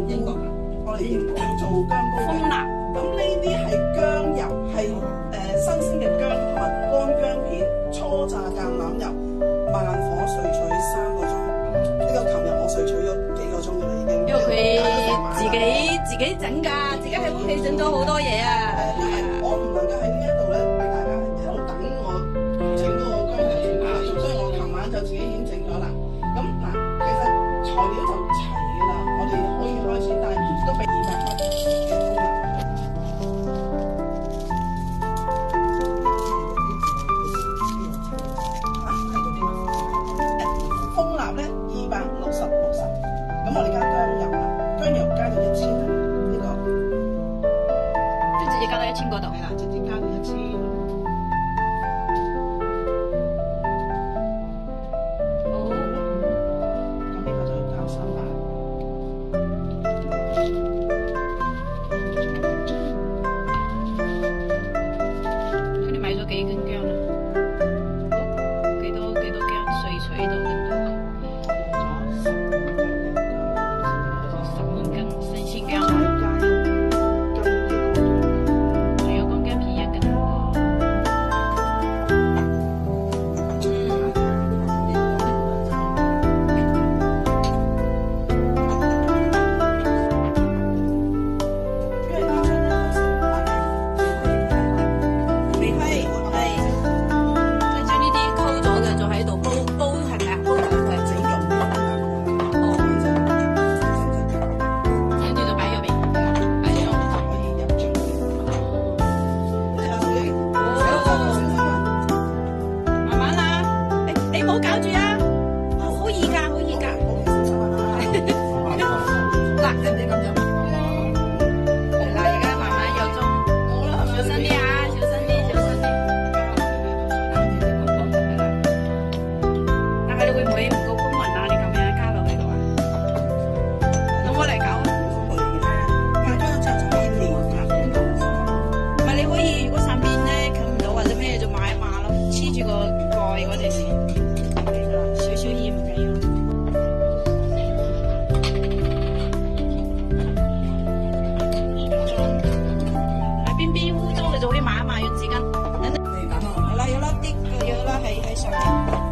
英國，我哋英國做薑膏嘅。蜂蠟咁呢啲係薑油，係新鮮嘅薑同埋乾薑片，初榨橄欖油，慢火萃取3個鐘。呢個琴日我萃取咗幾個鐘㗎啦已經。因為佢自己整㗎，自己喺屋企整咗好多嘢啊。但係我唔能夠喺呢一度咧俾大家喺度等我整嗰個薑油，所以我琴晚就自己已經整咗啦。咁嗱，其實材料就齊㗎啦，我哋可以開始，但係都俾200克嘅蜂蠟。蜂蠟咧260，咁我哋加薑油啦，薑油加到1000啦，呢個。就直接加到1000嗰度。係啦，直接加到1000。好，咁呢個就要加咁你買咗幾斤薑啊？幾多薑萃取到咁多？10斤，4000薑。仲有乾薑片1斤喎。你打開。係啦，要甩啲，要甩喺上面。